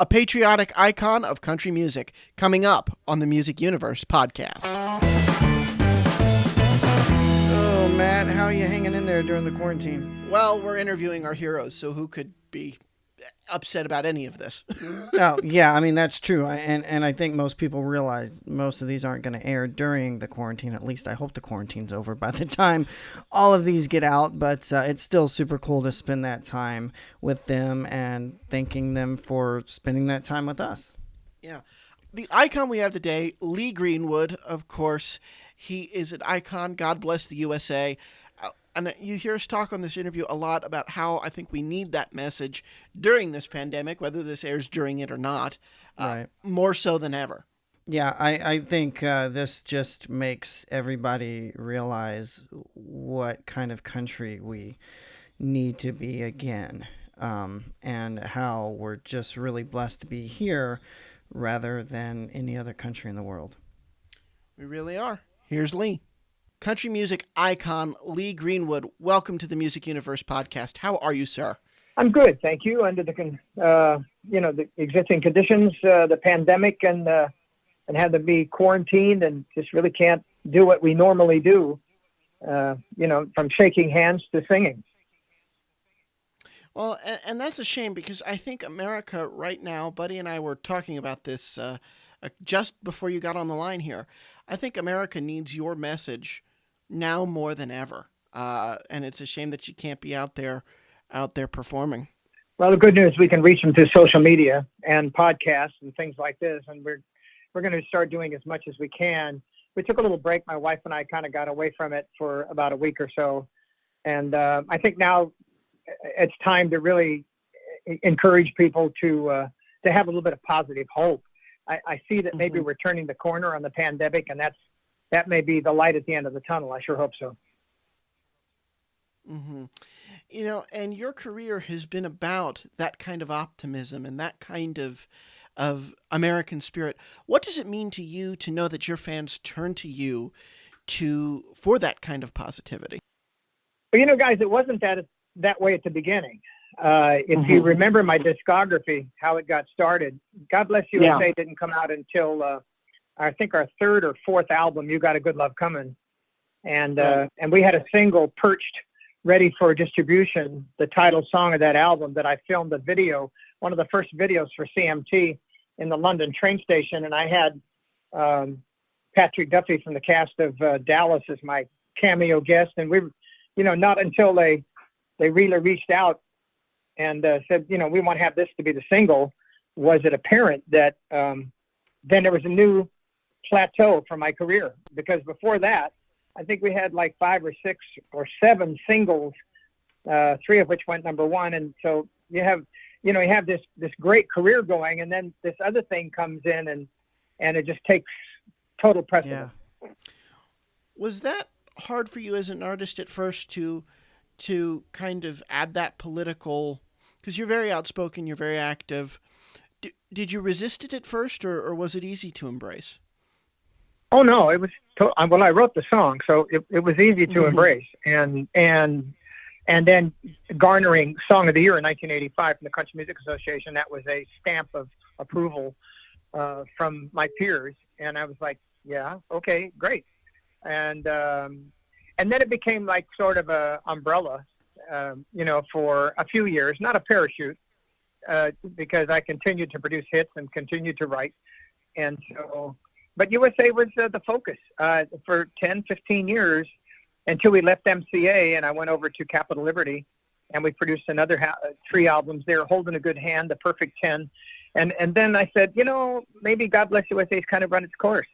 a patriotic icon of country music, coming up on the Music Universe podcast. Oh, Matt, how are you hanging in there during the quarantine? Well, we're interviewing our heroes, so who could be upset about any of this? Oh, yeah, I mean, that's true. And I think most people realize most of these aren't going to air during the quarantine. At least I hope the quarantine's over by the time all of these get out. But it's still super cool to spend that time with them and thanking them for spending that time with us. Yeah. The icon we have today, Lee Greenwood, of course. He is an icon. God bless the USA. And you hear us talk on this interview a lot about how I think we need that message during this pandemic, whether this airs during it or not, Right. More so than ever. Yeah, I think this just makes everybody realize what kind of country we need to be again, and how we're just really blessed to be here rather than any other country in the world. We really are. Here's Lee. Country music icon Lee Greenwood, welcome to the Music Universe podcast. How are you, sir? I'm good, thank you. Under the the existing conditions, the pandemic, and had to be quarantined, and just really can't do what we normally do. From shaking hands to singing. Well, and that's a shame, because I think America right now, Buddy and I were talking about this just before you got on the line here. I think America needs your message now more than ever, and it's a shame that you can't be out there performing. Well, the good news, we can reach them through social media and podcasts and things like this, and we're going to start doing as much as we can. We took a little break. My wife and I kind of got away from it for about a week or so, and I think now it's time to really encourage people to have a little bit of positive hope. I see that maybe we're turning the corner on the pandemic, and that may be the light at the end of the tunnel. I sure hope so. Mm-hmm. And your career has been about that kind of optimism and that kind of American spirit. What does it mean to you to know that your fans turn to you for that kind of positivity? Well, guys, it wasn't that way at the beginning. If you remember my discography, how it got started, God Bless USA didn't come out until I think our third or fourth album, You Got a Good Love Coming. And we had a single perched, ready for distribution, the title song of that album that I filmed a video, one of the first videos for CMT in the London train station. And I had Patrick Duffy from the cast of Dallas as my cameo guest. And we, not until they really reached out and said, we want to have this to be the single, was it apparent that then there was a new plateau for my career. Because before that, I think we had like 5 or 6 or 7 singles, 3 of which went number one. And so you have this great career going, and then this other thing comes in and it just takes total precedence. Yeah. Was that hard for you as an artist at first to kind of add that political, because you're very outspoken, you're very active. Did you resist it at first, or was it easy to embrace? Oh, no, it was, well, I wrote the song, so it was easy to embrace. And then garnering Song of the Year in 1985 from the Country Music Association, that was a stamp of approval from my peers. And I was like, yeah, okay, great. And then it became like sort of a umbrella, for a few years, not a parachute, because I continued to produce hits and continued to write. And so, but USA was the focus for 10, 15 years until we left MCA and I went over to Capitol Liberty, and we produced another 3 albums there, Holding a Good Hand, The Perfect 10. And then I said, maybe God Bless USA's kind of run its course.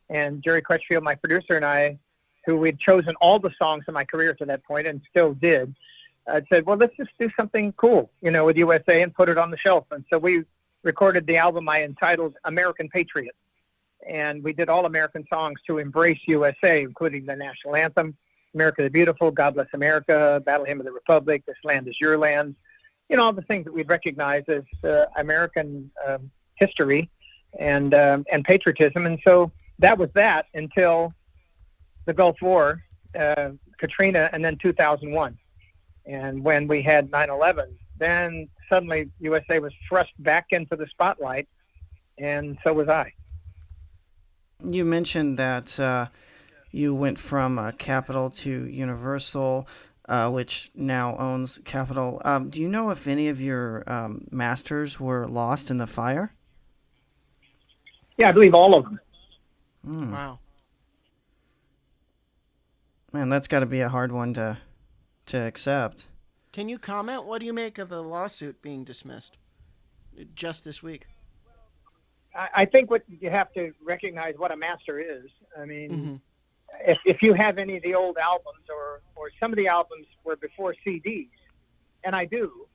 And Jerry Crutchfield, my producer, and I, who we'd chosen all the songs in my career to that point and still did, said, well, let's just do something cool, with USA and put it on the shelf. And so we recorded the album I entitled American Patriot. And we did all American songs to embrace USA, including the national anthem, America the Beautiful, God Bless America, Battle Hymn of the Republic, This Land Is Your Land, all the things that we'd recognize as American history and patriotism. And so that was that until the Gulf War, Katrina, and then 2001. And when we had 9/11, then suddenly USA was thrust back into the spotlight, and so was I. You mentioned that you went from Capitol to Universal, which now owns Capitol. Do you know if any of your masters were lost in the fire? Yeah, I believe all of them. Hmm. Wow. Man, that's got to be a hard one to accept. Can you comment? What do you make of the lawsuit being dismissed just this week? I think what you have to recognize what a master is. I mean, Mm-hmm. if you have any of the old albums or some of the albums were before CDs, and I do,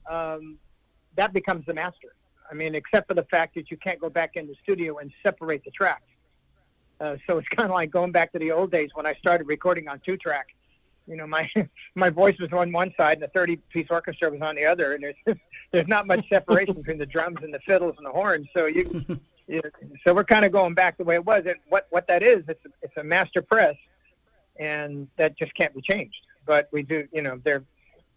that becomes the master. I mean, except for the fact that you can't go back in the studio and separate the tracks. So it's kind of like going back to the old days when I started recording on 2-track. You know, my my voice was on one side and the 30-piece orchestra was on the other, and there's not much separation between the drums and the fiddles and the horns. So so we're kind of going back the way it was. And what that is, it's a master press, and that just can't be changed. But we do,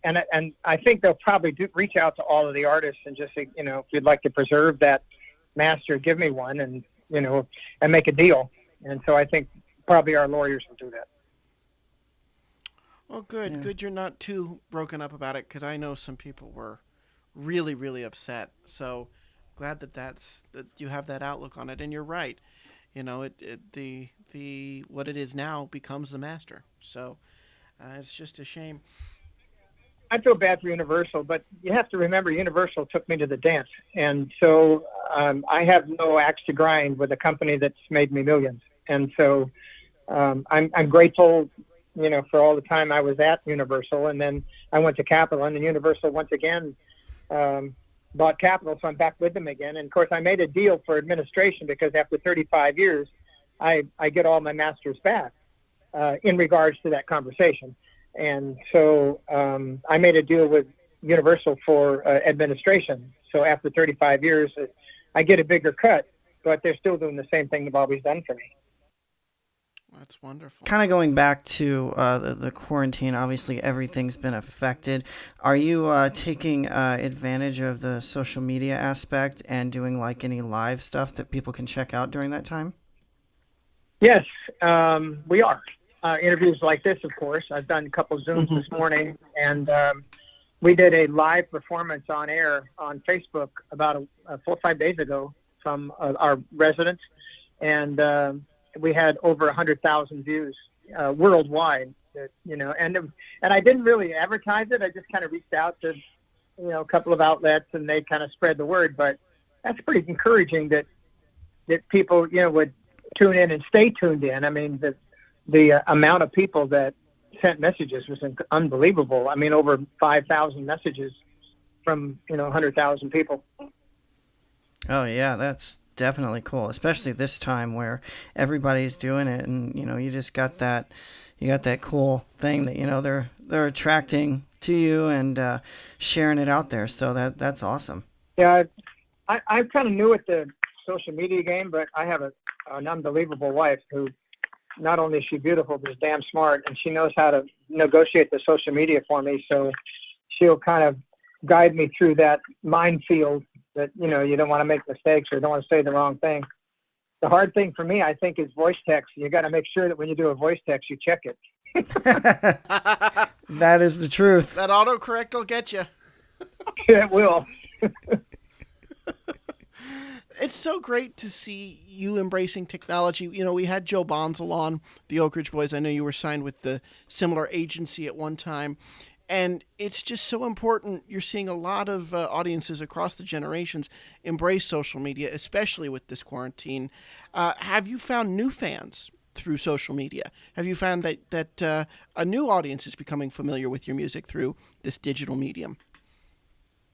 and I think they'll probably reach out to all of the artists and just say, if you'd like to preserve that master, give me one, and and make a deal. And so I think probably our lawyers will do that. Well, good. Yeah. Good you're not too broken up about it, because I know some people were really, really upset. So glad that you have that outlook on it. And you're right. The what it is now becomes the master. So it's just a shame. I feel bad for Universal, but you have to remember Universal took me to the dance. And so I have no axe to grind with a company that's made me millions. And so I'm grateful, for all the time I was at Universal. And then I went to Capitol, and then Universal once again bought Capitol, so I'm back with them again. And, of course, I made a deal for administration because after 35 years, I get all my masters back in regards to that conversation. And so I made a deal with Universal for administration. So after 35 years, I get a bigger cut, but they're still doing the same thing they've always done for me. That's wonderful. Kind of going back to the quarantine, obviously everything's been affected. Are you taking advantage of the social media aspect and doing like any live stuff that people can check out during that time? Yes, we are. Interviews like this, of course. I've done a couple Zooms this morning, and we did a live performance on air on Facebook about 4 or 5 days ago from our residents, and we had over 100,000 views worldwide. And I didn't really advertise it. I just kind of reached out to a couple of outlets, and they kind of spread the word. But that's pretty encouraging that people would tune in and stay tuned in. I mean, the amount of people that sent messages was unbelievable. I mean, over 5,000 messages from 100,000 people. Oh yeah, that's definitely cool, especially this time where everybody's doing it, and you just got that cool thing that they're attracting to you and sharing it out there. So that's awesome. Yeah, I'm kind of new at the social media game, but I have an unbelievable wife who not only is she beautiful, but is damn smart, and she knows how to negotiate the social media for me. So she'll kind of guide me through that minefield that, you don't want to make mistakes or don't want to say the wrong thing. The hard thing for me, I think, is voice text. You got to make sure that when you do a voice text, you check it. That is the truth. That autocorrect will get you. It will. It's so great to see you embracing technology. We had Joe Bonzel on, the Oak Ridge Boys. I know you were signed with the similar agency at one time. And it's just so important. You're seeing a lot of audiences across the generations embrace social media, especially with this quarantine. Have you found new fans through social media? Have you found that a new audience is becoming familiar with your music through this digital medium?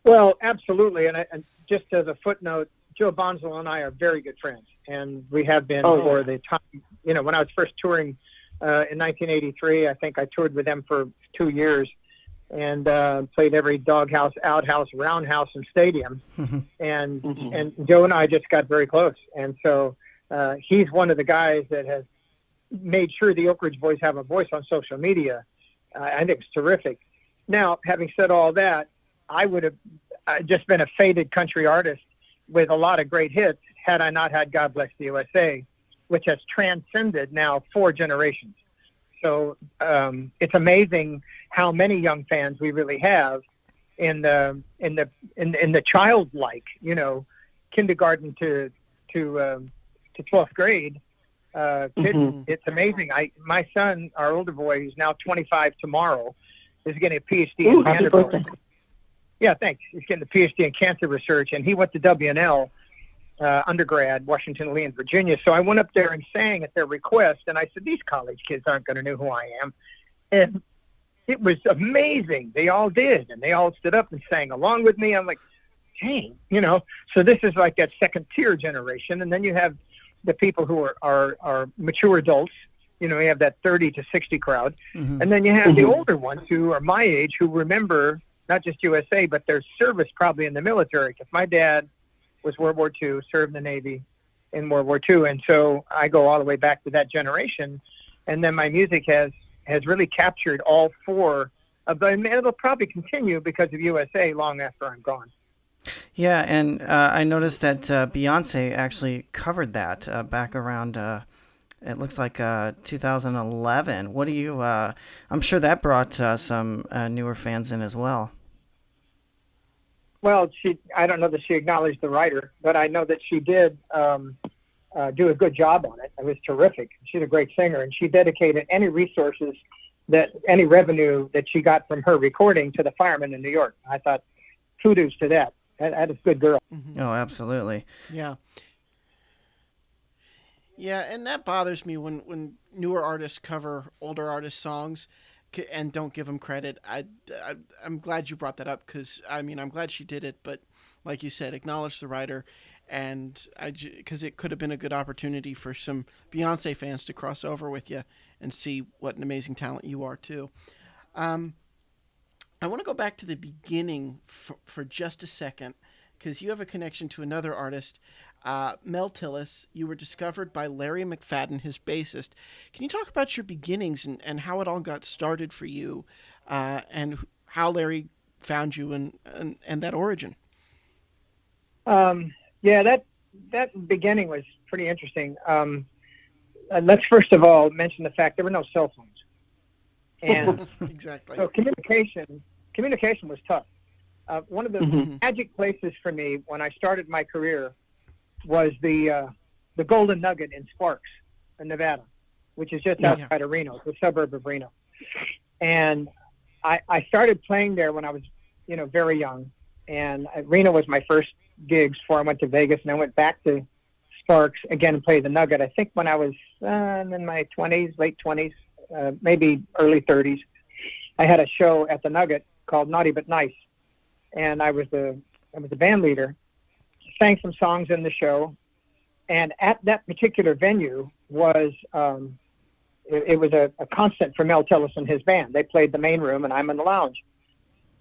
Well, absolutely. And just as a footnote, Joe Bonzel and I are very good friends, and we have been for the time. When I was first touring in 1983, I think I toured with them for 2 years. And played every doghouse, outhouse, roundhouse, and stadium. And Joe and I just got very close. And so he's one of the guys that has made sure the Oak Ridge Boys have a voice on social media. I think it's terrific. Now, having said all that, just been a faded country artist with a lot of great hits had I not had God Bless the USA, which has transcended now 4 generations. So it's amazing how many young fans we really have in the childlike, kindergarten to 12th grade kids. Mm-hmm. It's amazing. My son, our older boy, who's now 25 tomorrow, is getting a PhD Ooh, in happy Vanderbilt. birthday. Yeah, thanks. He's getting a PhD in cancer research, and he went to WNL undergrad, Washington, Lee, in Virginia. So I went up there and sang at their request, and I said, these college kids aren't going to know who I am. And it was amazing. They all did, and they all stood up and sang along with me. I'm like, dang, So this is like that second-tier generation, and then you have the people who are mature adults. You have that 30 to 60 crowd. Mm-hmm. And then you have the older ones who are my age who remember not just USA, but their service probably in the military. Because my dad was World War II, served in the Navy in World War II. And so I go all the way back to that generation. And then my music has really captured all 4 of them. And it'll probably continue because of USA long after I'm gone. Yeah, and I noticed that Beyonce actually covered that back around, it looks like 2011. What do you, I'm sure that brought some newer fans in as well. Well, I don't know that she acknowledged the writer, but I know that she did do a good job on it. It was terrific. She's a great singer, and she dedicated any resources, any revenue that she got from her recording to the firemen in New York. I thought, kudos to that. That is a good girl. Mm-hmm. Oh, absolutely. Yeah. Yeah, and that bothers me when newer artists cover older artists' songs and don't give them credit. I'm glad you brought that up because, I'm glad she did it, but like you said, acknowledge the writer, and because it could have been a good opportunity for some Beyonce fans to cross over with you and see what an amazing talent you are, too. I want to go back to the beginning for just a second because you have a connection to another artist, Mel Tillis. You were discovered by Larry McFadden, his bassist. Can you talk about your beginnings and how it all got started for you, and how Larry found you and that origin? Yeah, that beginning was pretty interesting. Let's first of all mention the fact there were no cell phones, and Exactly. so communication was tough. One of the magic places for me when I started my career was the Golden Nugget in Sparks, in Nevada, which is just outside of Reno, the suburb of Reno. And I started playing there when I was, very young. And Reno was my first gigs before I went to Vegas, and I went back to Sparks again and played the Nugget. I think when I was in my 20s, late 20s, maybe early 30s, I had a show at the Nugget called Naughty But Nice, and I was the band leader. Sang some songs in the show, and at that particular venue was it was a constant for Mel Tillis and his band. They played the main room, and I'm in the lounge.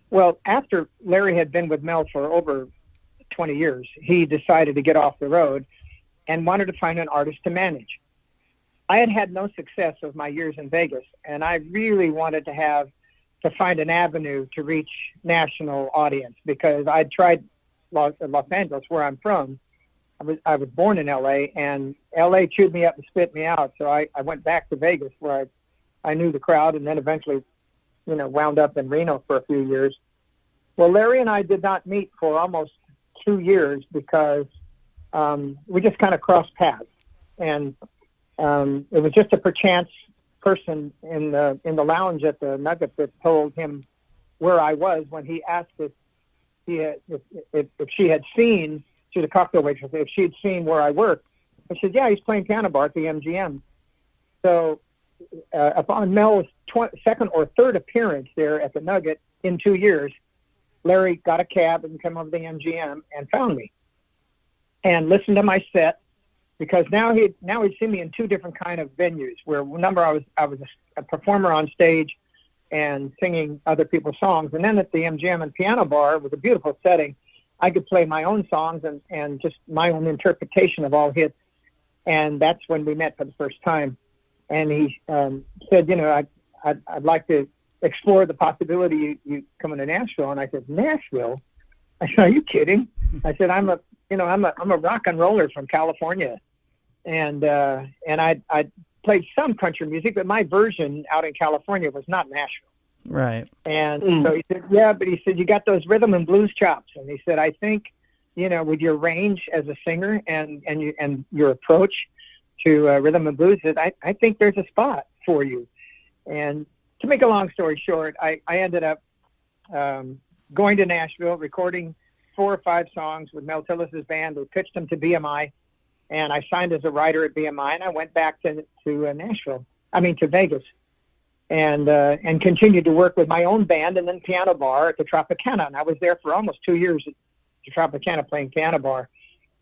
Well, after Larry had been with Mel for over 20 years, he decided to get off the road and wanted to find an artist to manage. I had no success with my years in Vegas, and I really wanted to find an avenue to reach national audience because I'd tried Los Angeles, where I'm from. I was born in L.A., and L.A. chewed me up and spit me out. So I went back to Vegas, where I knew the crowd, and then eventually, wound up in Reno for a few years. Well, Larry and I did not meet for almost 2 years because we just kind of crossed paths, and it was just a perchance person in the lounge at the Nugget that told him where I was when he asked if she had seen, to the cocktail waitress, if she had seen where I worked. I said, yeah, he's playing piano bar at the MGM. So upon Mel's second or third appearance there at the Nugget in 2 years, Larry got a cab and came over to the MGM and found me and listened to my set, because now he'd seen me in 2 different kind of venues where number I was a performer on stage and singing other people's songs. And then at the MGM and piano bar with a beautiful setting, I could play my own songs and just my own interpretation of all hits. And that's when we met for the first time. And he said, I'd like to explore the possibility you coming to Nashville. And I said, Nashville? I said, "Are you kidding?" I said, "I'm a rock and roller from California, and I played some country music, but my version out in California was not Nashville." Right. And so he said, "Yeah," but he said, "You got those rhythm and blues chops." And he said, "I think, with your range as a singer and your approach to rhythm and blues, that I think there's a spot for you." And to make a long story short, I ended up going to Nashville, recording 4 or 5 songs with Mel Tillis's band. We pitched them to BMI, and I signed as a writer at BMI, and I went back to Vegas, and continued to work with my own band and then piano bar at the Tropicana. And I was there for almost 2 years at the Tropicana playing piano bar.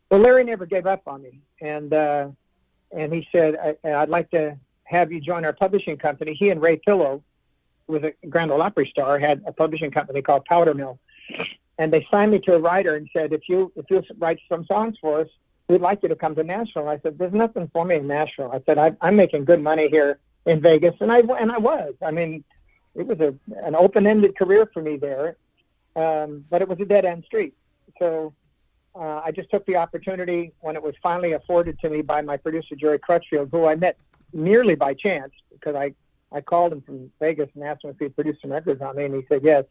But Larry never gave up on me, and he said, "I'd like to have you join our publishing company." He and Ray Pillow, who was a Grand Ole Opry star, had a publishing company called Powder Mill. And they signed me to a writer and said, if you write some songs for us, we'd like you to come to Nashville. I said, "There's nothing for me in Nashville." I said, I'm making good money here in Vegas. And I was. I mean, it was an open-ended career for me there, but it was a dead-end street. So I just took the opportunity when it was finally afforded to me by my producer, Jerry Crutchfield, who I met nearly by chance, because I called him from Vegas and asked him if he'd produce some records on me, and he said yes.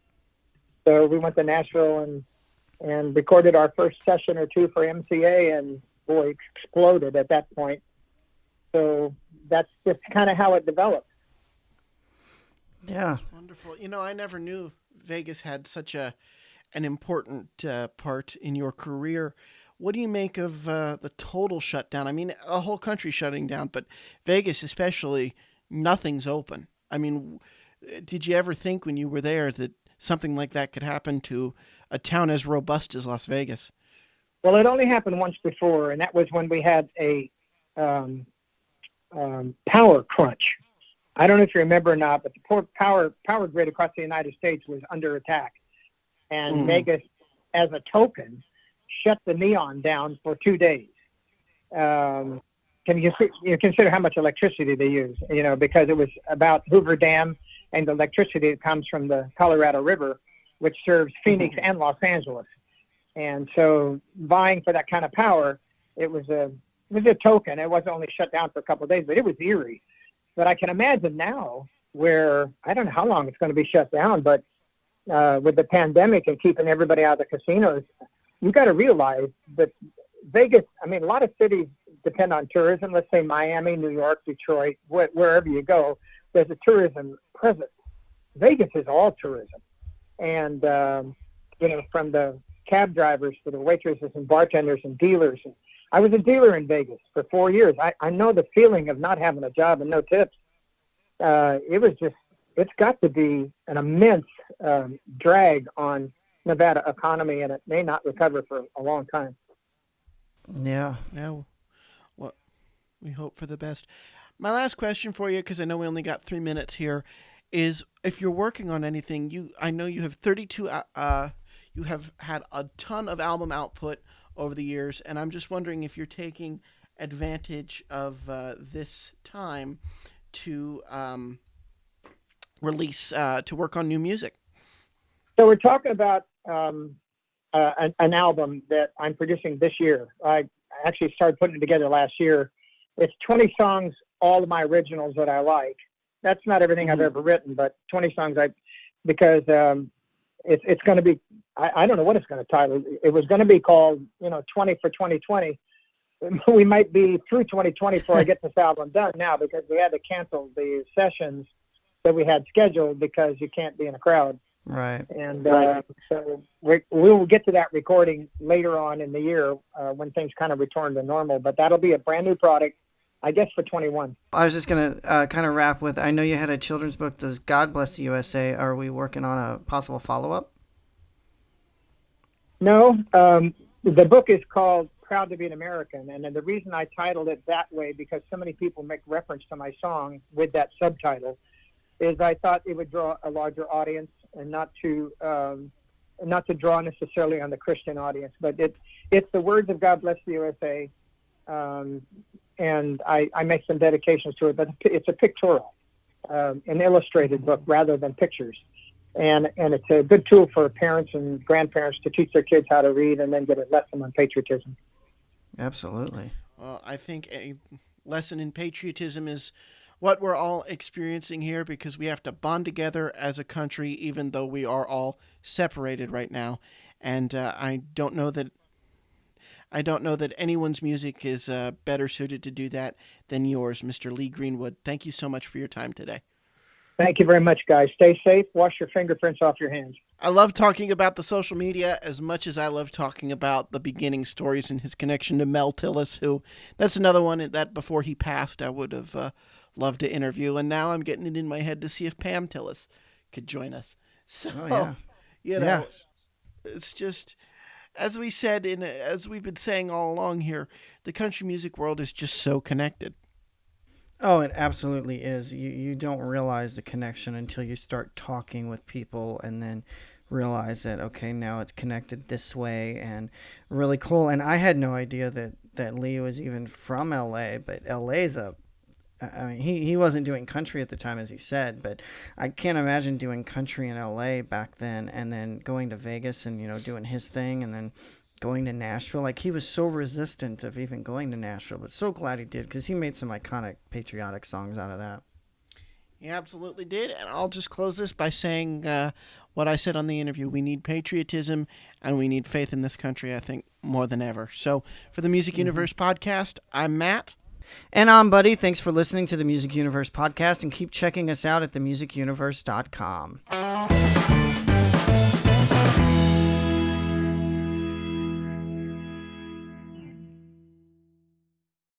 So we went to Nashville and recorded our first session or two for MCA, and boy, exploded at that point. So that's just kind of how it developed. Yeah. That's wonderful. I never knew Vegas had such an important part in your career. What do you make of the total shutdown? I mean, the whole country shutting down, but Vegas especially, nothing's open. I mean, did you ever think when you were there that something like that could happen to a town as robust as Las Vegas? Well, it only happened once before, and that was when we had a power crunch. I don't know if you remember or not, but the power grid across the United States was under attack. And Vegas, as a token, shut the neon down for 2 days. Can you consider how much electricity they use? Because it was about Hoover Dam and the electricity that comes from the Colorado River, which serves Phoenix and Los Angeles. And so vying for that kind of power, it was a token. It wasn't only shut down for a couple of days, but it was eerie. But I can imagine now where, I don't know how long it's going to be shut down, but with the pandemic and keeping everybody out of the casinos, you got to realize that Vegas, I mean, a lot of cities depend on tourism. Let's say Miami, New York, Detroit, wherever you go, there's a tourism presence. Vegas is all tourism. And, from the cab drivers to the waitresses and bartenders and dealers. And I was a dealer in Vegas for 4 years. I know the feeling of not having a job and no tips. It's got to be an immense drag on Nevada economy, and it may not recover for a long time. Yeah. No. Well, we hope for the best. My last question for you, because I know we only got 3 minutes here, is if you're working on anything, I know you have 32, you have had a ton of album output over the years, and I'm just wondering if you're taking advantage of this time to release, to work on new music. So we're talking about an album that I'm producing this year. I actually started putting it together last year. It's 20 songs, all of my originals that I like. That's not everything I've ever written, but 20 songs because it's going to be, I don't know what it's going to title. It was going to be called, 20 for 2020. We might be through 2020 before I get this album done now, because we had to cancel the sessions that we had scheduled because you can't be in a crowd. Right. And so we will get to that recording later on in the year when things kind of return to normal. But that'll be a brand new product, I guess, for 21. I was just going to kind of wrap with, I know you had a children's book, Does God Bless the USA? Are we working on a possible follow-up? No. The book is called Proud to be an American. And the reason I titled it that way, because so many people make reference to my song with that subtitle, is I thought it would draw a larger audience and not to draw necessarily on the Christian audience. But it's the words of God Bless the USA. And I make some dedications to it, but it's a pictorial, an illustrated book rather than pictures. and it's a good tool for parents and grandparents to teach their kids how to read and then get a lesson on patriotism. Absolutely. Well, I think a lesson in patriotism is what we're all experiencing here, because we have to bond together as a country, even though we are all separated right now. And I don't know that anyone's music is better suited to do that than yours, Mr. Lee Greenwood. Thank you so much for your time today. Thank you very much, guys. Stay safe. Wash your fingerprints off your hands. I love talking about the social media as much as I love talking about the beginning stories and his connection to Mel Tillis, who, that's another one that before he passed I would have loved to interview. And now I'm getting it in my head to see if Pam Tillis could join us. So, It's just, as we said, as we've been saying all along here, the country music world is just so connected. Oh, it absolutely is. You don't realize the connection until you start talking with people and then realize that, okay, now it's connected this way, and really cool. And I had no idea that Lee was even from LA, but LA's I mean, he wasn't doing country at the time, as he said, but I can't imagine doing country in LA back then and then going to Vegas and, doing his thing and then going to Nashville. Like, he was so resistant of even going to Nashville, but so glad he did, because he made some iconic patriotic songs out of that. He absolutely did. And I'll just close this by saying what I said on the interview. We need patriotism and we need faith in this country, I think, more than ever. So for the Music Universe podcast, I'm Matt. And I'm Buddy. Thanks for listening to the Music Universe podcast, and keep checking us out at themusicuniverse.com.